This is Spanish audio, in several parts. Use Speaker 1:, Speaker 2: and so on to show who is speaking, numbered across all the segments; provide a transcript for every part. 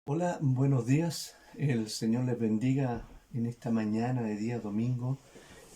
Speaker 1: Hola, buenos días. El Señor les bendiga en esta mañana de día domingo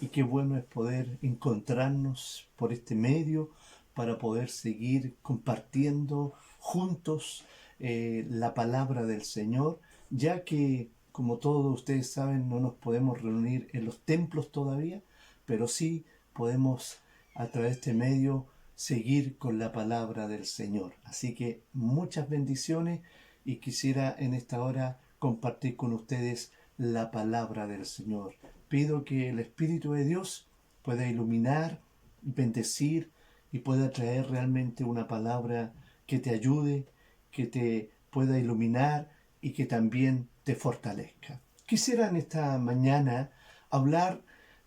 Speaker 1: y qué bueno es poder encontrarnos por este medio para poder seguir compartiendo juntos la palabra del Señor, ya que, como todos ustedes saben, no nos podemos reunir en los templos todavía, pero sí podemos a través de este medio seguir con la palabra del Señor. Así que muchas bendiciones y quisiera en esta hora compartir con ustedes la palabra del Señor. Pido que el Espíritu de Dios pueda iluminar, bendecir y pueda traer realmente una palabra que te ayude, que te pueda iluminar y que también te fortalezca. Quisiera en esta mañana hablar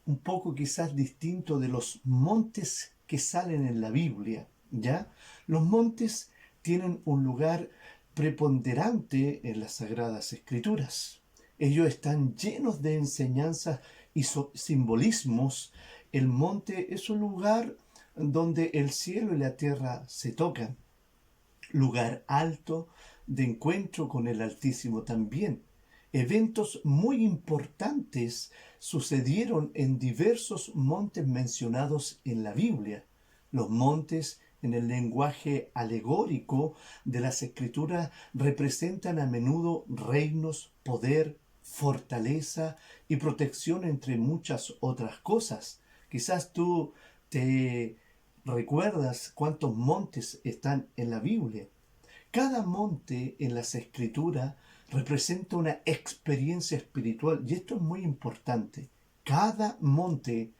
Speaker 1: un poco quizás distinto de los montes que salen en la Biblia, ¿ya? Los montes tienen un lugar preponderante en las Sagradas Escrituras. Ellos están llenos de enseñanzas y simbolismos. El monte es un lugar donde el cielo y la tierra se tocan, lugar alto de encuentro con el Altísimo también. Eventos muy importantes sucedieron en diversos montes mencionados en la Biblia. Los montes, en el lenguaje alegórico de las Escrituras, representan a menudo reinos, poder, fortaleza y protección, entre muchas otras cosas. Quizás tú te recuerdas cuántos montes están en la Biblia. Cada monte en las Escrituras representa una experiencia espiritual y esto es muy importante. Cada monte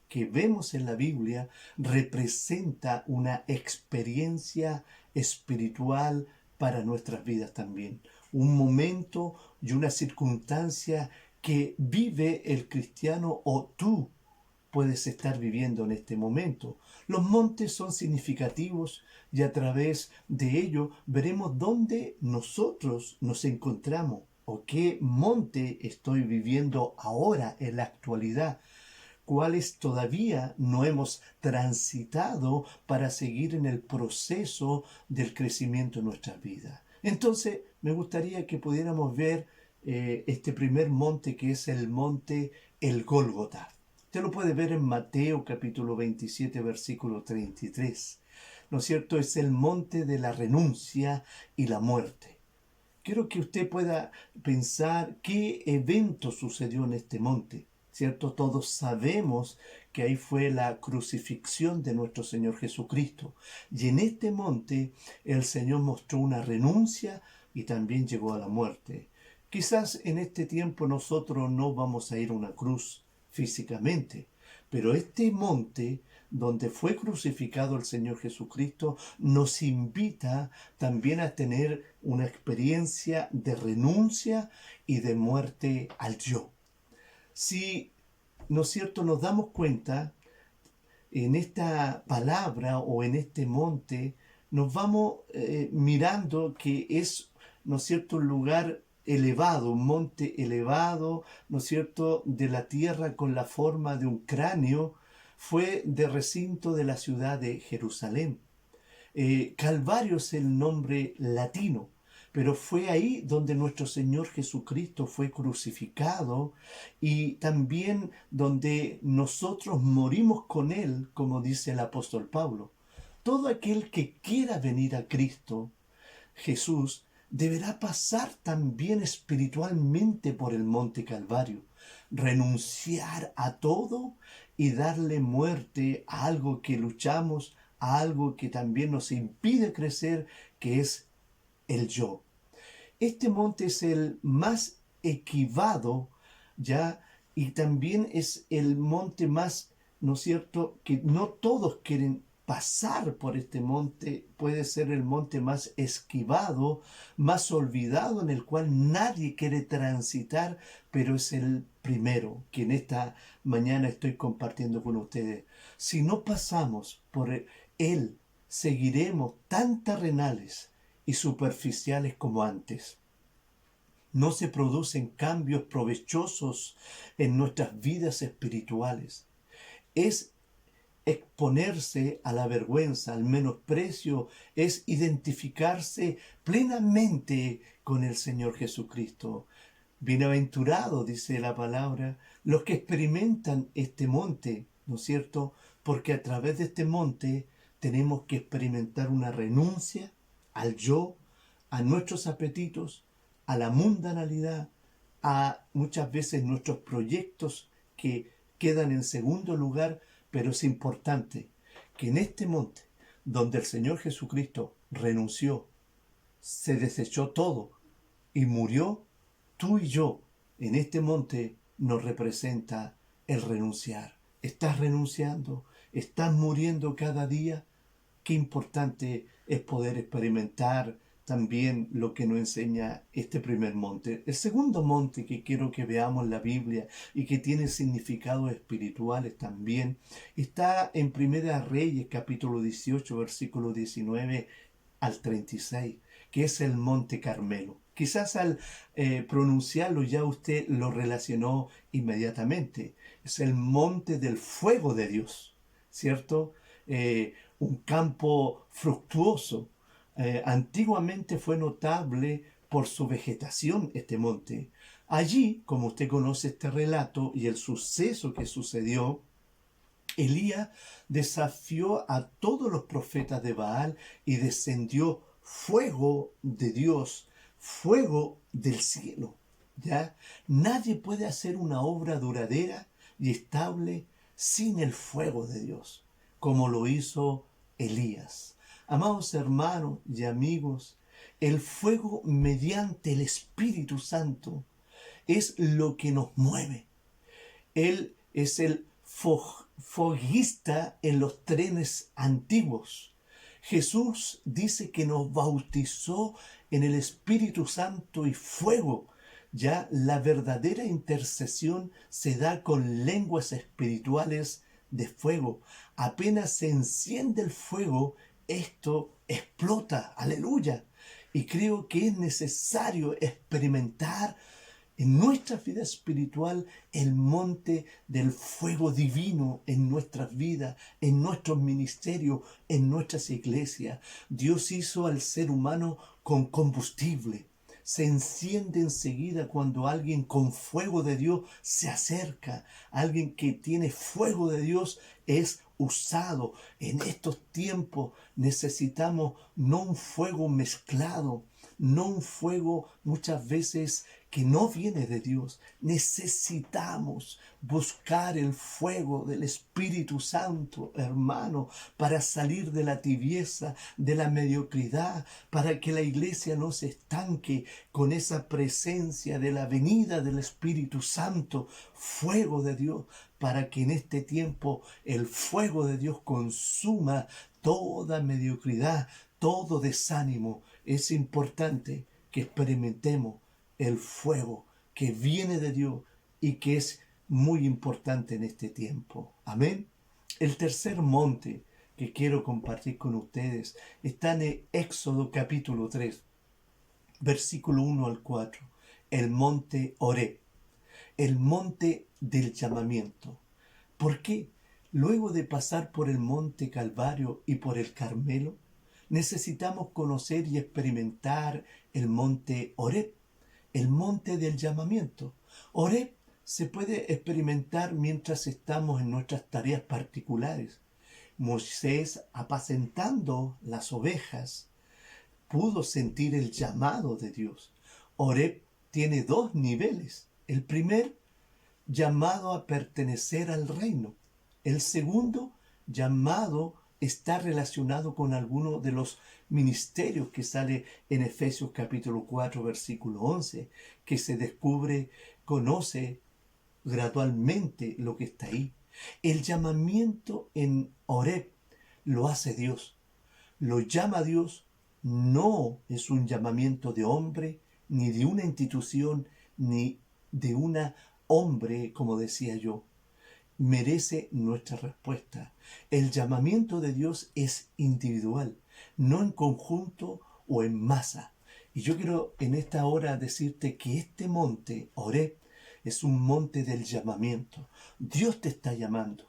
Speaker 1: que vemos en la Biblia representa una experiencia espiritual para nuestras vidas también. Un momento y una circunstancia que vive el cristiano o tú puedes estar viviendo en este momento. Los montes son significativos y a través de ello veremos dónde nosotros nos encontramos o qué monte estoy viviendo ahora en la actualidad, cuáles todavía no hemos transitado para seguir en el proceso del crecimiento en nuestras vidas. Entonces, me gustaría que pudiéramos ver este primer monte, que es el monte El Gólgota. Usted lo puede ver en Mateo capítulo 27, versículo 33. ¿No es cierto? Es el monte de la renuncia y la muerte. Quiero que usted pueda pensar qué evento sucedió en este monte, ¿cierto? Todos sabemos que ahí fue la crucifixión de nuestro Señor Jesucristo. Y en este monte el Señor mostró una renuncia y también llegó a la muerte. Quizás en este tiempo nosotros no vamos a ir a una cruz físicamente, pero este monte donde fue crucificado el Señor Jesucristo nos invita también a tener una experiencia de renuncia y de muerte al yo. Si, ¿no es cierto?, nos damos cuenta en esta palabra o en este monte, nos vamos mirando que es, ¿no es cierto?, un lugar elevado, un monte elevado, ¿no es cierto?, de la tierra con la forma de un cráneo, fue de recinto de la ciudad de Jerusalén. Calvario es el nombre latino, pero fue ahí donde nuestro Señor Jesucristo fue crucificado y también donde nosotros morimos con Él, como dice el apóstol Pablo. Todo aquel que quiera venir a Cristo Jesús deberá pasar también espiritualmente por el monte Calvario, renunciar a todo y darle muerte a algo que luchamos, a algo que también nos impide crecer, que es el yo. Este monte es el más equivado, ya, y también es el monte más, ¿no es cierto?, que no todos quieren pasar por este monte. Puede ser el monte más esquivado, más olvidado, en el cual nadie quiere transitar, pero es el primero que en esta mañana estoy compartiendo con ustedes. Si no pasamos por él, seguiremos tan terrenales y superficiales como antes. No se producen cambios provechosos en nuestras vidas espirituales. Es exponerse a la vergüenza, al menosprecio, es identificarse plenamente con el Señor Jesucristo. Bienaventurados, dice la palabra, los que experimentan este monte, ¿no es cierto? Porque a través de este monte tenemos que experimentar una renuncia al yo, a nuestros apetitos, a la mundanalidad, a muchas veces nuestros proyectos que quedan en segundo lugar, pero es importante que en este monte, donde el Señor Jesucristo renunció, se desechó todo y murió, tú y yo, en este monte nos representa el renunciar. ¿Estás renunciando? ¿Estás muriendo cada día? Qué importante es poder experimentar también lo que nos enseña este primer monte. El segundo monte que quiero que veamos en la Biblia y que tiene significados espirituales también, está en Primera Reyes capítulo 18 versículo 19 al 36, que es el Monte Carmelo. Quizás al pronunciarlo ya usted lo relacionó inmediatamente. Es el monte del fuego de Dios, ¿cierto? Un campo fructuoso. Antiguamente fue notable por su vegetación este monte. Allí, como usted conoce este relato y el suceso que sucedió, Elías desafió a todos los profetas de Baal y descendió fuego de Dios, fuego del cielo. ¿Ya? Nadie puede hacer una obra duradera y estable sin el fuego de Dios, como lo hizo Elías. Amados hermanos y amigos, el fuego mediante el Espíritu Santo es lo que nos mueve. Él es el foguista en los trenes antiguos. Jesús dice que nos bautizó en el Espíritu Santo y fuego. Ya la verdadera intercesión se da con lenguas espirituales de fuego. Apenas se enciende el fuego, esto explota. Aleluya. Y creo que es necesario experimentar en nuestra vida espiritual el monte del fuego divino en nuestras vidas, en nuestros ministerios, en nuestras iglesias. Dios hizo al ser humano con combustible. Se enciende enseguida cuando alguien con fuego de Dios se acerca. Alguien que tiene fuego de Dios es usado. En estos tiempos necesitamos no un fuego mezclado, no un fuego muchas veces que no viene de Dios. Necesitamos buscar el fuego del Espíritu Santo, hermano, para salir de la tibieza, de la mediocridad, para que la iglesia no se estanque con esa presencia de la venida del Espíritu Santo, fuego de Dios, para que en este tiempo el fuego de Dios consuma toda mediocridad, todo desánimo. Es importante que experimentemos el fuego que viene de Dios y que es muy importante en este tiempo. Amén. El tercer monte que quiero compartir con ustedes está en Éxodo capítulo 3, versículo 1 al 4. El monte Oreb, el monte del llamamiento. ¿Por qué? Luego de pasar por el monte Calvario y por el Carmelo, necesitamos conocer y experimentar el monte Oreb, el monte del llamamiento. Oreb se puede experimentar mientras estamos en nuestras tareas particulares. Moisés, apacentando las ovejas, pudo sentir el llamado de Dios. Oreb tiene dos niveles. El primer, llamado a pertenecer al reino. El segundo, llamado, está relacionado con alguno de los ministerios que sale en Efesios capítulo 4, versículo 11, que se descubre, conoce gradualmente lo que está ahí. El llamamiento en Oreb lo hace Dios. Lo llama Dios, no es un llamamiento de hombre, ni de una institución, ni de una hombre, como decía yo. Merece nuestra respuesta. El llamamiento de Dios es individual, no en conjunto o en masa. Y yo quiero en esta hora decirte que este monte, Oreb, es un monte del llamamiento. Dios te está llamando.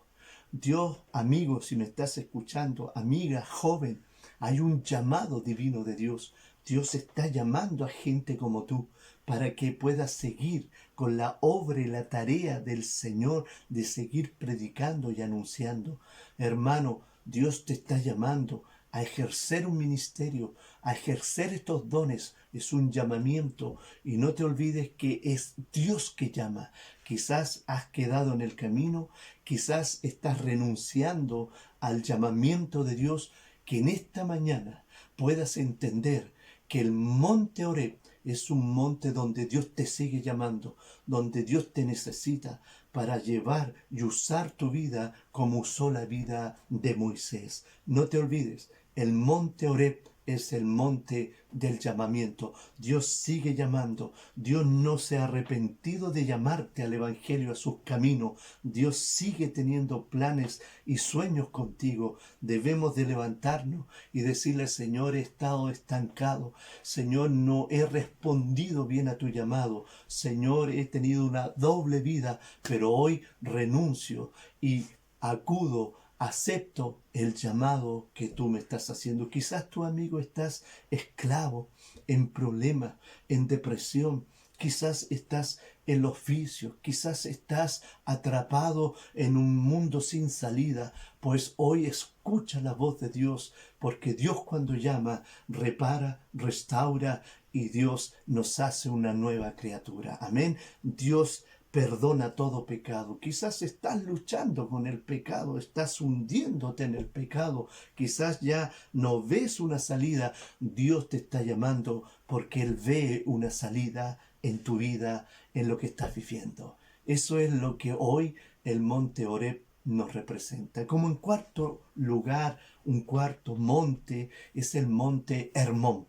Speaker 1: Dios, amigo, si me estás escuchando, amiga, joven, hay un llamado divino de Dios. Dios está llamando a gente como tú para que puedas seguir con la obra y la tarea del Señor de seguir predicando y anunciando. Hermano, Dios te está llamando a ejercer un ministerio, a ejercer estos dones. Es un llamamiento y no te olvides que es Dios que llama. Quizás has quedado en el camino, quizás estás renunciando al llamamiento de Dios, que en esta mañana puedas entender que el monte Oreb es un monte donde Dios te sigue llamando, donde Dios te necesita para llevar y usar tu vida como usó la vida de Moisés. No te olvides, el monte Oreb es el monte del llamamiento. Dios sigue llamando. Dios no se ha arrepentido de llamarte al Evangelio, a sus caminos. Dios sigue teniendo planes y sueños contigo. Debemos de levantarnos y decirle: Señor, he estado estancado. Señor, no he respondido bien a tu llamado. Señor, he tenido una doble vida, pero hoy renuncio y acudo, acepto el llamado que tú me estás haciendo. Quizás tu amigo estás esclavo, en problemas, en depresión. Quizás estás en los vicios, quizás estás atrapado en un mundo sin salida. Pues hoy escucha la voz de Dios, porque Dios, cuando llama, repara, restaura, y Dios nos hace una nueva criatura. Amén. Dios perdona todo pecado. Quizás estás luchando con el pecado, estás hundiéndote en el pecado, quizás ya no ves una salida. Dios te está llamando porque Él ve una salida en tu vida, en lo que estás viviendo. Eso es lo que hoy el monte Oreb nos representa. Como en cuarto lugar, un cuarto monte es el monte Hermón.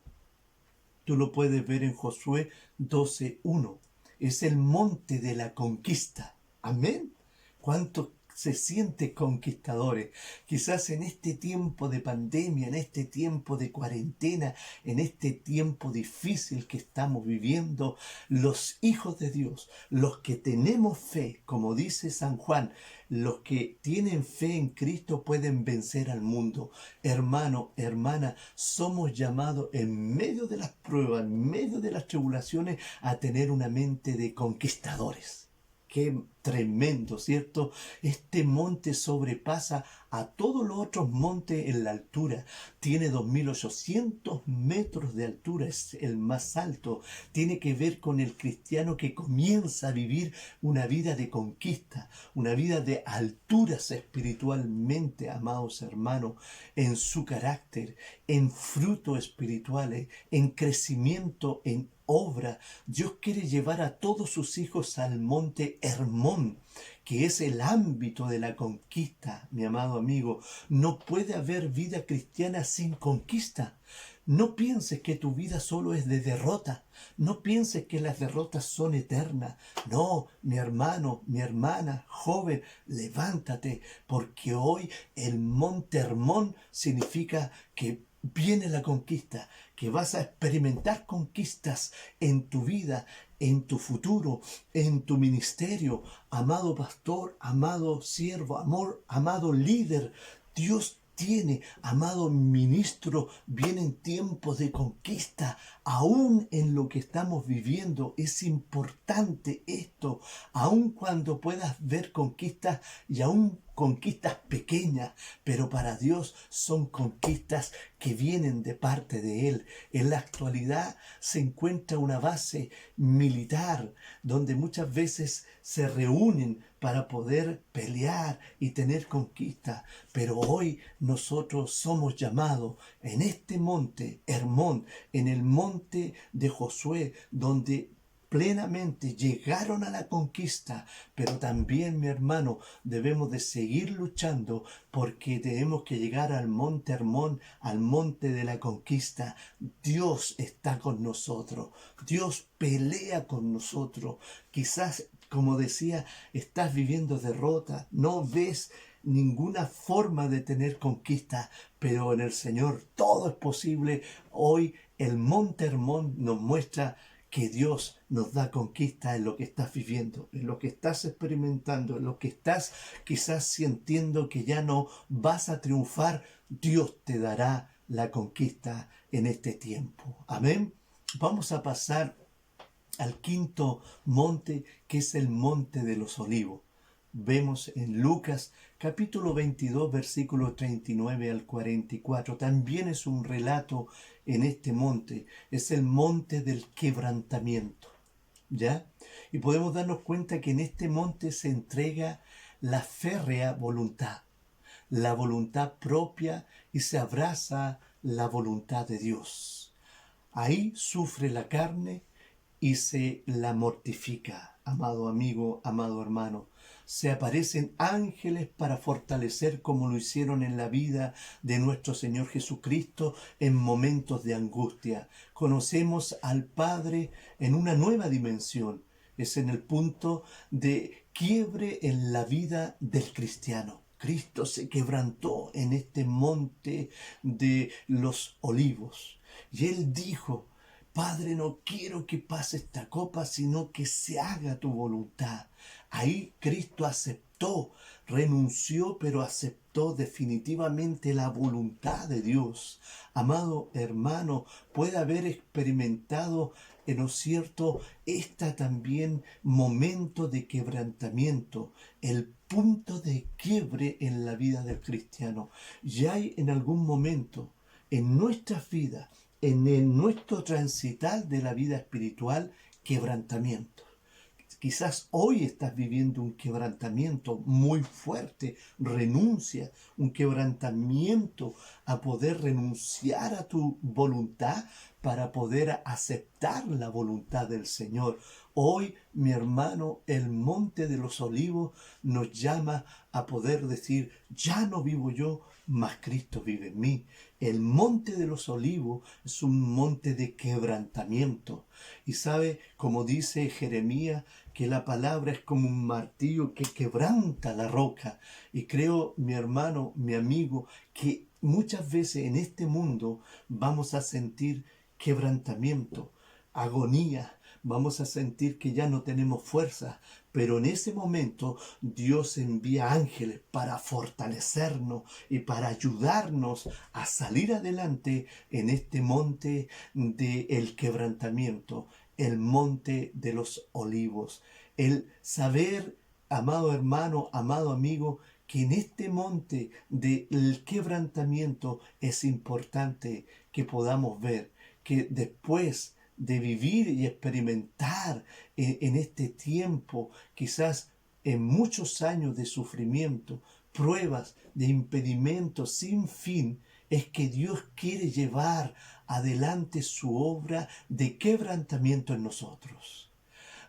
Speaker 1: Tú lo puedes ver en Josué 12:1. Es el monte de la conquista. Amén. ¿Cuántos se sienten conquistadores? Quizás en este tiempo de pandemia, en este tiempo de cuarentena, en este tiempo difícil que estamos viviendo, los hijos de Dios, los que tenemos fe, como dice San Juan, los que tienen fe en Cristo pueden vencer al mundo. Hermano, hermana, somos llamados en medio de las pruebas, en medio de las tribulaciones, a tener una mente de conquistadores. Qué tremendo, ¿cierto? Este monte sobrepasa a todos los otros montes en la altura. Tiene 2.800 metros de altura, es el más alto. Tiene que ver con el cristiano que comienza a vivir una vida de conquista, una vida de alturas espiritualmente, amados hermanos, en su carácter, en frutos espirituales, en crecimiento, en obra. Dios quiere llevar a todos sus hijos al monte Hermón, que es el ámbito de la conquista, mi amado amigo. No puede haber vida cristiana sin conquista. No pienses que tu vida solo es de derrota. No pienses que las derrotas son eternas. No, mi hermano, mi hermana, joven, levántate, porque hoy el monte Hermón significa que viene la conquista, que vas a experimentar conquistas en tu vida, en tu futuro, en tu ministerio. Amado pastor, amado siervo, amado líder, Dios tiene, amado ministro, vienen tiempos de conquista, aún en lo que estamos viviendo. Es importante esto, aun cuando puedas ver conquistas y aún conquistas pequeñas, pero para Dios son conquistas que vienen de parte de Él. En la actualidad se encuentra una base militar donde muchas veces se reúnen para poder pelear y tener conquista, pero hoy nosotros somos llamados en este monte Hermón, en el monte de Josué, donde plenamente llegaron a la conquista, pero también, mi hermano, debemos de seguir luchando, porque tenemos que llegar al monte Hermón, al monte de la conquista. Dios está con nosotros, Dios pelea con nosotros. Quizás, como decía, estás viviendo derrota, no ves ninguna forma de tener conquista, pero en el Señor todo es posible. Hoy el monte Hermón nos muestra que Dios nos da conquista en lo que estás viviendo, en lo que estás experimentando, en lo que estás quizás sintiendo que ya no vas a triunfar. Dios te dará la conquista en este tiempo. Amén. Vamos a pasar al quinto monte, que es el monte de los olivos. Vemos en Lucas capítulo 22, versículo 39 al 44. También es un relato en este monte. Es el monte del quebrantamiento. ¿Ya? Y podemos darnos cuenta que en este monte se entrega la férrea voluntad, la voluntad propia, y se abraza la voluntad de Dios. Ahí sufre la carne y se la mortifica, amado amigo, amado hermano. Se aparecen ángeles para fortalecer, como lo hicieron en la vida de nuestro Señor Jesucristo en momentos de angustia. Conocemos al Padre en una nueva dimensión. Es en el punto de quiebre en la vida del cristiano. Cristo se quebrantó en este monte de los olivos. Y Él dijo: Padre, no quiero que pase esta copa, sino que se haga tu voluntad. Ahí Cristo aceptó, renunció, pero aceptó definitivamente la voluntad de Dios. Amado hermano, puede haber experimentado, ¿no es cierto?, esta también momento de quebrantamiento, el punto de quiebre en la vida del cristiano. Ya hay en algún momento en nuestras vidas, en nuestro transitar de la vida espiritual, quebrantamiento. Quizás hoy estás viviendo un quebrantamiento muy fuerte, renuncia, un quebrantamiento a poder renunciar a tu voluntad para poder aceptar la voluntad del Señor. Hoy, mi hermano, el monte de los olivos nos llama a poder decir: ya no vivo yo, mas Cristo vive en mí. El monte de los olivos es un monte de quebrantamiento. Y sabe, como dice Jeremías, que la palabra es como un martillo que quebranta la roca. Y creo, mi hermano, mi amigo, que muchas veces en este mundo vamos a sentir quebrantamiento, agonía, vamos a sentir que ya no tenemos fuerza, pero en ese momento Dios envía ángeles para fortalecernos y para ayudarnos a salir adelante en este monte del quebrantamiento, el monte de los olivos. El saber, amado hermano, amado amigo, que en este monte del quebrantamiento es importante que podamos ver que después de vivir y experimentar en este tiempo, quizás en muchos años de sufrimiento, pruebas, de impedimentos sin fin, es que Dios quiere llevar adelante su obra de quebrantamiento en nosotros.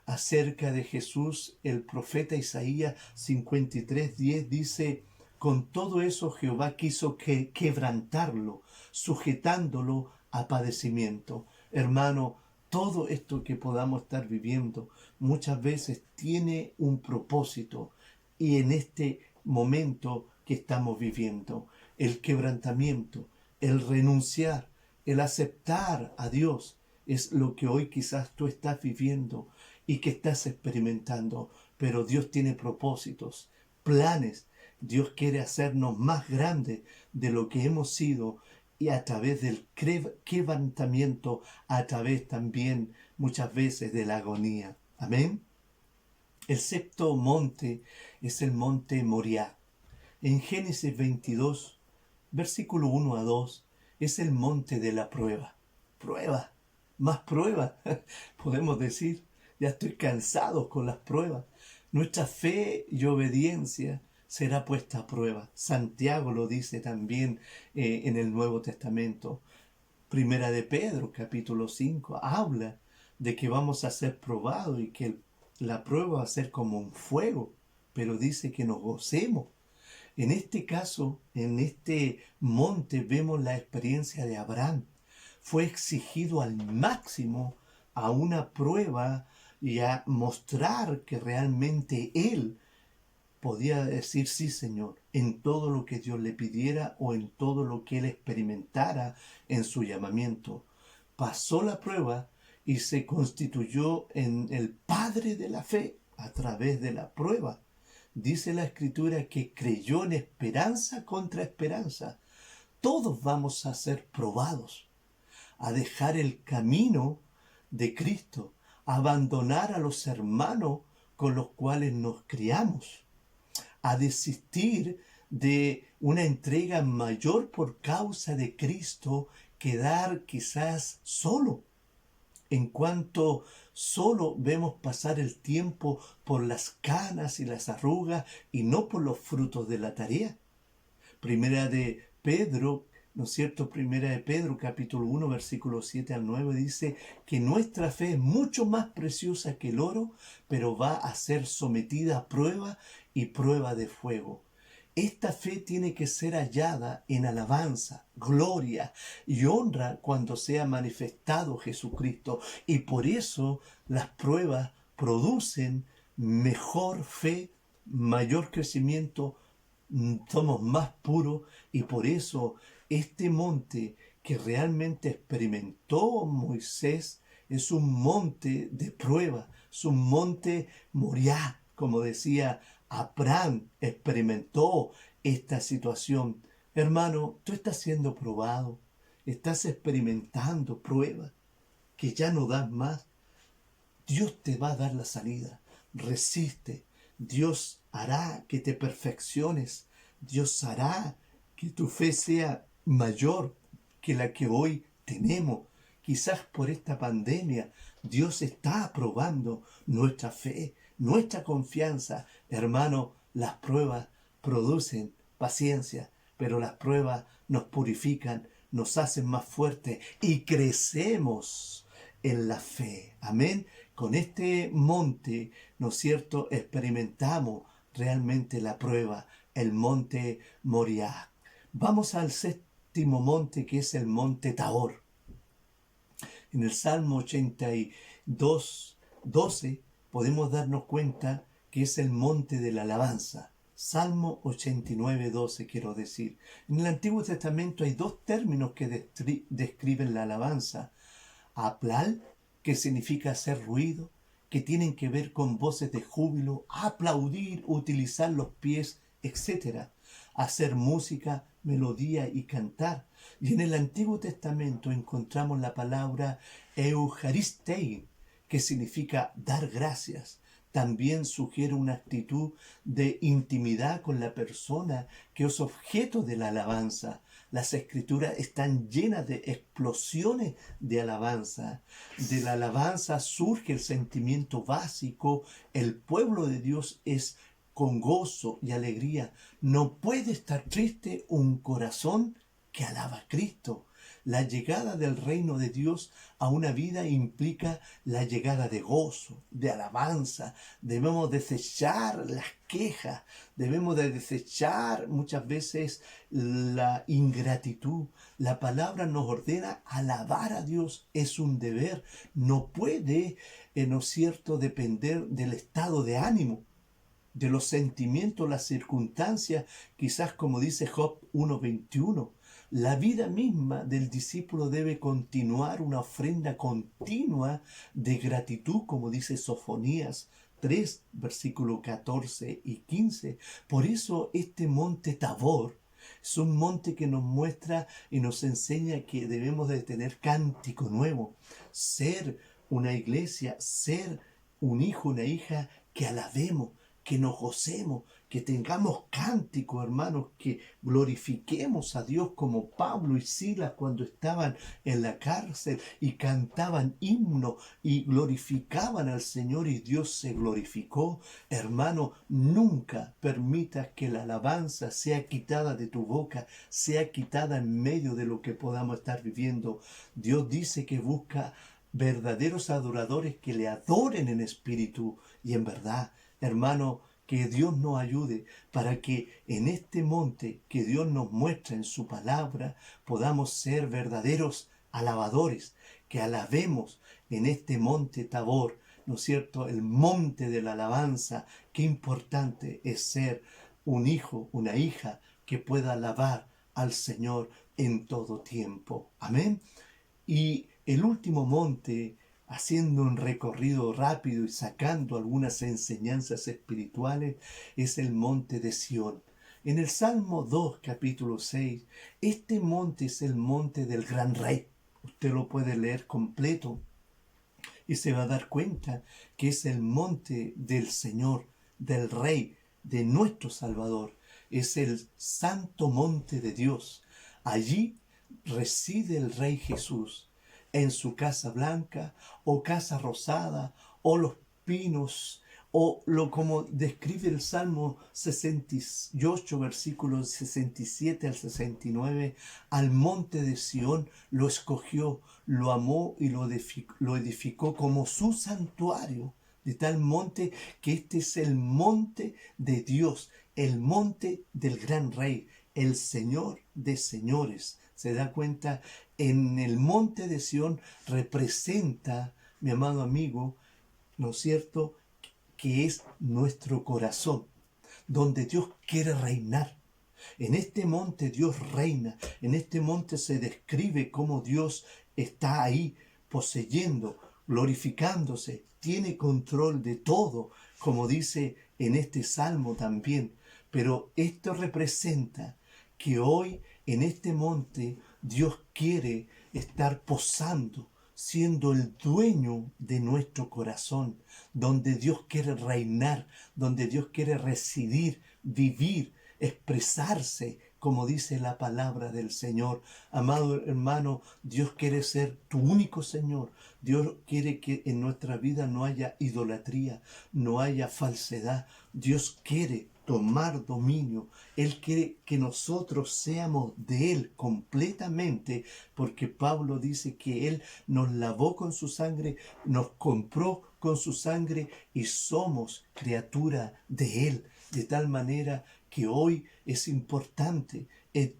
Speaker 1: Acerca de Jesús, el profeta Isaías 53:10 dice: con todo eso Jehová quiso quebrantarlo, sujetándolo a padecimiento. Hermano, todo esto que podamos estar viviendo muchas veces tiene un propósito, y en este momento que estamos viviendo, el quebrantamiento, el renunciar, el aceptar a Dios, es lo que hoy quizás tú estás viviendo y que estás experimentando. Pero Dios tiene propósitos, planes. Dios quiere hacernos más grandes de lo que hemos sido, y a través del quebrantamiento, a través también muchas veces de la agonía. Amén. El sexto monte es el monte Moriah. En Génesis 22, versículo 1 a 2, es el monte de la prueba. Prueba, más prueba, podemos decir. Ya estoy cansado con las pruebas. Nuestra fe y obediencia será puesta a prueba. Santiago lo dice también en el Nuevo Testamento. Primera de Pedro, capítulo 5, habla de que vamos a ser probados y que la prueba va a ser como un fuego, pero dice que nos gocemos. En este caso, en este monte, vemos la experiencia de Abraham. Fue exigido al máximo a una prueba y a mostrar que realmente él podía decir: sí, Señor, en todo lo que Dios le pidiera o en todo lo que él experimentara en su llamamiento. Pasó la prueba y se constituyó en el padre de la fe a través de la prueba. Dice la Escritura que creyó en esperanza contra esperanza. Todos vamos a ser probados, a dejar el camino de Cristo, a abandonar a los hermanos con los cuales nos criamos, a desistir de una entrega mayor por causa de Cristo, quedar quizás solo. En cuanto solo vemos pasar el tiempo por las canas y las arrugas y no por los frutos de la tarea. Primera de Pedro, ¿no es cierto? Primera de Pedro, capítulo 1, versículos 7 al 9, dice que nuestra fe es mucho más preciosa que el oro, pero va a ser sometida a prueba y prueba de fuego. Esta fe tiene que ser hallada en alabanza, gloria y honra cuando sea manifestado Jesucristo. Y por eso las pruebas producen mejor fe, mayor crecimiento, somos más puros, y por eso este monte que realmente experimentó Moisés es un monte de prueba, es un monte Moriah, como decía Abraham, experimentó esta situación. Hermano, tú estás siendo probado, estás experimentando prueba que ya no das más. Dios te va a dar la salida. Resiste. Dios hará que te perfecciones. Dios hará que tu fe sea mayor que la que hoy tenemos. Quizás por esta pandemia Dios está probando nuestra fe, nuestra confianza. Hermano, las pruebas producen paciencia, pero las pruebas nos purifican, nos hacen más fuertes y crecemos en la fe. Amén. Con este monte, ¿no es cierto?, experimentamos realmente la prueba, el monte Moriah. Vamos al séptimo monte, que es el monte Tabor. En el Salmo 82, 12, podemos darnos cuenta que es el monte de la alabanza. Salmo 89, 12, quiero decir. En el Antiguo Testamento hay dos términos que describen la alabanza. Aplal, que significa hacer ruido, que tienen que ver con voces de júbilo, aplaudir, utilizar los pies, etc. Hacer música, melodía y cantar. Y en el Antiguo Testamento encontramos la palabra eucharistei, que significa dar gracias. También sugiere una actitud de intimidad con la persona que es objeto de la alabanza. Las escrituras están llenas de explosiones de alabanza. De la alabanza surge el sentimiento básico. El pueblo de Dios es con gozo y alegría. No puede estar triste un corazón que alaba a Cristo. La llegada del reino de Dios a una vida implica la llegada de gozo, de alabanza. Debemos desechar las quejas, debemos de desechar muchas veces la ingratitud. La palabra nos ordena alabar a Dios, es un deber. No puede, ¿no es cierto?, depender del estado de ánimo, de los sentimientos, las circunstancias, quizás como dice Job 1:21. La vida misma del discípulo debe continuar una ofrenda continua de gratitud, como dice Sofonías 3, versículo 14 y 15. Por eso este monte Tabor es un monte que nos muestra y nos enseña que debemos de tener cántico nuevo, ser una iglesia, ser un hijo, una hija que alabemos, que nos gocemos, que tengamos cántico, hermanos, que glorifiquemos a Dios como Pablo y Silas cuando estaban en la cárcel y cantaban himno y glorificaban al Señor y Dios se glorificó. Hermano, nunca permitas que la alabanza sea quitada de tu boca, sea quitada en medio de lo que podamos estar viviendo. Dios dice que busca verdaderos adoradores que le adoren en espíritu y en verdad. Hermano, que Dios nos ayude para que en este monte que Dios nos muestra en su palabra podamos ser verdaderos alabadores, que alabemos en este monte Tabor, ¿no es cierto?, el monte de la alabanza. Qué importante es ser un hijo, una hija que pueda alabar al Señor en todo tiempo. Amén. Y el último monte haciendo un recorrido rápido y sacando algunas enseñanzas espirituales, es el monte de Sión. En el Salmo 2, capítulo 6, este monte es el monte del gran rey. Usted lo puede leer completo y se va a dar cuenta que es el monte del Señor, del Rey, de nuestro Salvador. Es el santo monte de Dios. Allí reside el Rey Jesús, en su casa blanca o casa rosada o los pinos o lo como describe el Salmo 68, versículos 67 al 69, al monte de Sión lo escogió, lo amó y lo edificó como su santuario, de tal monte que este es el monte de Dios, el monte del gran rey, el Señor de señores. Se da cuenta, en el monte de Sión representa, mi amado amigo, ¿no es cierto?, que es nuestro corazón, donde Dios quiere reinar. En este monte Dios reina, en este monte se describe cómo Dios está ahí poseyendo, glorificándose, tiene control de todo, como dice en este salmo también. Pero esto representa que hoy en este monte Dios quiere estar posando, siendo el dueño de nuestro corazón, donde Dios quiere reinar, donde Dios quiere residir, vivir, expresarse, como dice la palabra del Señor. Amado hermano, Dios quiere ser tu único Señor. Dios quiere que en nuestra vida no haya idolatría, no haya falsedad. Dios quiere tomar dominio. Él quiere que nosotros seamos de Él completamente, porque Pablo dice que Él nos lavó con su sangre, nos compró con su sangre y somos criatura de Él. De tal manera que hoy es importante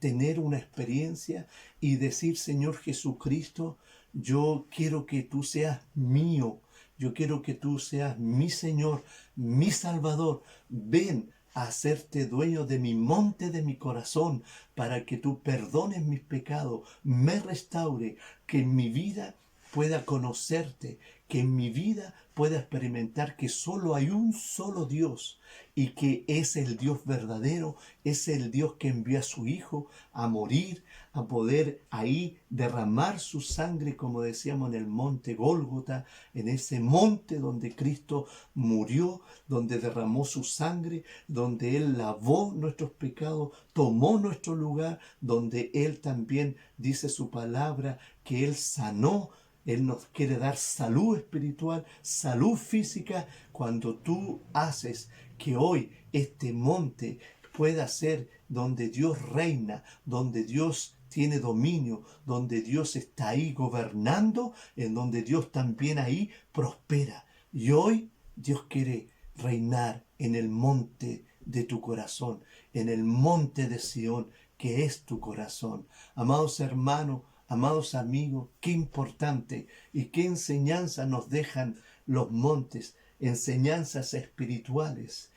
Speaker 1: tener una experiencia y decir: Señor Jesucristo, yo quiero que tú seas mío, yo quiero que tú seas mi Señor, mi Salvador. Ven a hacerte dueño de mi monte, de mi corazón, para que tú perdones mis pecados, me restaure, que en mi vida pueda conocerte, que en mi vida pueda experimentar que solo hay un solo Dios y que es el Dios verdadero, es el Dios que envió a su Hijo a morir, a poder ahí derramar su sangre, como decíamos, en el monte Gólgota, en ese monte donde Cristo murió, donde derramó su sangre, donde Él lavó nuestros pecados, tomó nuestro lugar, donde Él también dice su palabra, que Él sanó. Él nos quiere dar salud espiritual, salud física, cuando tú haces que hoy este monte pueda ser donde Dios reina, donde Dios tiene dominio, donde Dios está ahí gobernando, en donde Dios también ahí prospera. Y hoy Dios quiere reinar en el monte de tu corazón, en el monte de Sión, que es tu corazón. Amados hermanos, amados amigos, qué importante y qué enseñanza nos dejan los montes, enseñanzas espirituales.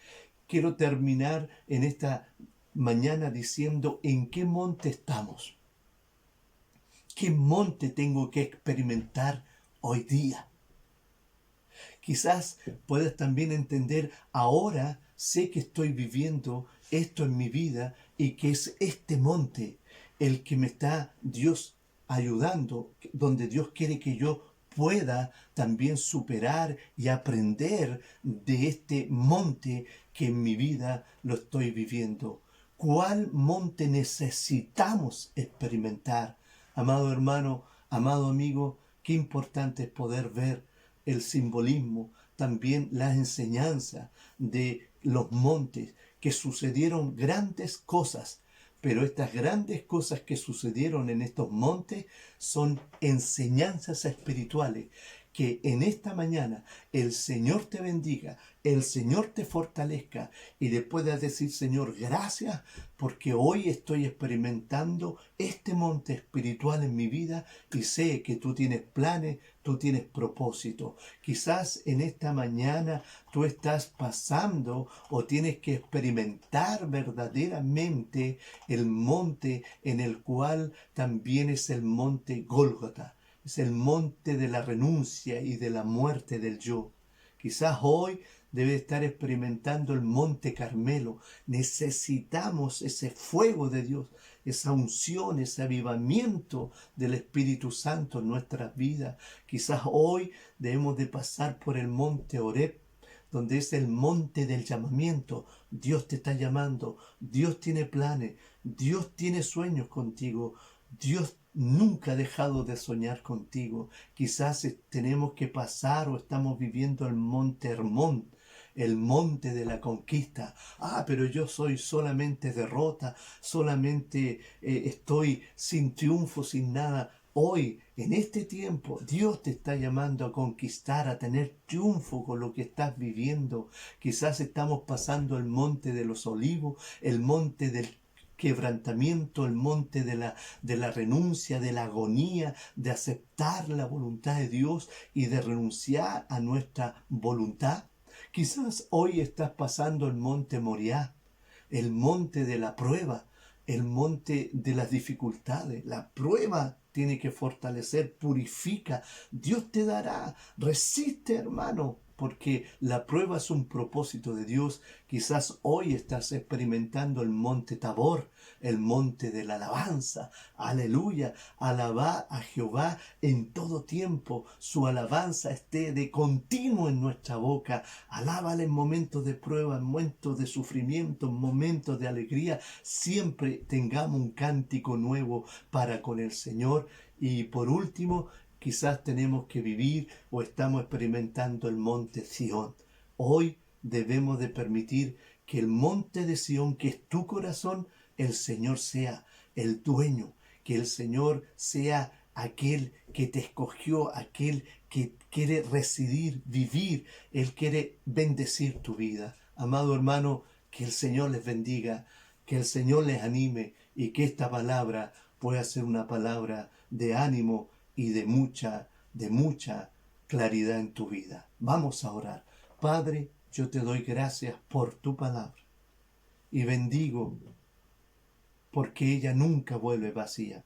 Speaker 1: Quiero terminar en esta mañana diciendo: ¿en qué monte estamos? ¿Qué monte tengo que experimentar hoy día? Quizás puedas también entender: ahora sé que estoy viviendo esto en mi vida y que es este monte el que me está Dios ayudando, donde Dios quiere que yo pueda también superar y aprender de este monte que en mi vida lo estoy viviendo. ¿Cuál monte necesitamos experimentar? Amado hermano, amado amigo, qué importante es poder ver el simbolismo, también la enseñanza de los montes, que sucedieron grandes cosas, pero estas grandes cosas que sucedieron en estos montes son enseñanzas espirituales. Que en esta mañana el Señor te bendiga, el Señor te fortalezca y le puedas decir: Señor, gracias, porque hoy estoy experimentando este monte espiritual en mi vida y sé que tú tienes planes, tú tienes propósito. Quizás en esta mañana tú estás pasando o tienes que experimentar verdaderamente el monte en el cual también es el monte Gólgota. Es el monte de la renuncia y de la muerte del yo. Quizás hoy debe estar experimentando el monte Carmelo. Necesitamos ese fuego de Dios, esa unción, ese avivamiento del Espíritu Santo en nuestras vidas. Quizás hoy debemos de pasar por el monte Horeb, donde es el monte del llamamiento. Dios te está llamando, Dios tiene planes, Dios tiene sueños contigo, Dios nunca ha dejado de soñar contigo. Quizás tenemos que pasar o estamos viviendo el monte Hermón, el monte de la conquista. Pero yo soy solamente derrota, solamente estoy sin triunfo, sin nada. Hoy, en este tiempo, Dios te está llamando a conquistar, a tener triunfo con lo que estás viviendo. Quizás estamos pasando el monte de los olivos, el monte del quebrantamiento, el monte de la renuncia, de la agonía, de aceptar la voluntad de Dios y de renunciar a nuestra voluntad. Quizás hoy estás pasando el monte Moriah, el monte de la prueba, el monte de las dificultades. La prueba tiene que fortalecer, purifica. Dios te dará. Resiste, hermano, porque la prueba es un propósito de Dios. Quizás hoy estás experimentando el monte Tabor, el monte de la alabanza. Aleluya. Alabá a Jehová en todo tiempo. Su alabanza esté de continuo en nuestra boca. Alábale en momentos de prueba, en momentos de sufrimiento, en momentos de alegría. Siempre tengamos un cántico nuevo para con el Señor. Y por último, quizás tenemos que vivir o estamos experimentando el monte Sión. Hoy debemos de permitir que el monte de Sión, que es tu corazón, el Señor sea el dueño, que el Señor sea aquel que te escogió, aquel que quiere residir, vivir. Él quiere bendecir tu vida. Amado hermano, que el Señor les bendiga, que el Señor les anime y que esta palabra pueda ser una palabra de ánimo y de mucha claridad en tu vida. Vamos a orar. Padre, yo te doy gracias por tu palabra y bendigo porque ella nunca vuelve vacía.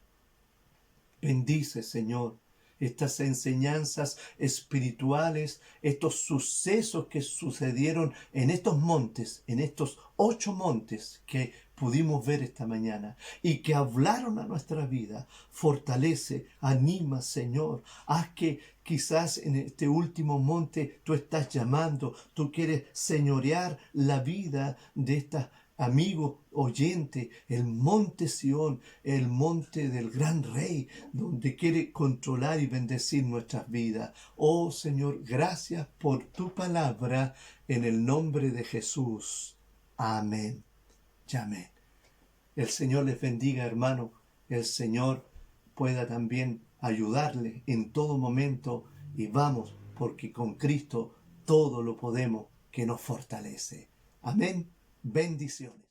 Speaker 1: Bendice, Señor, estas enseñanzas espirituales, estos sucesos que sucedieron en estos montes, en estos 8 montes que pudimos ver esta mañana y que hablaron a nuestra vida. Fortalece, anima, Señor. Haz que quizás en este último monte tú estás llamando, tú quieres señorear la vida de estas amigo oyente, el monte Sión, el monte del gran rey, donde quiere controlar y bendecir nuestras vidas. Oh Señor, gracias por tu palabra en el nombre de Jesús. Amén. Y amén. El Señor les bendiga, hermano. El Señor pueda también ayudarle en todo momento y vamos, porque con Cristo todo lo podemos, que nos fortalece. Amén. Bendiciones.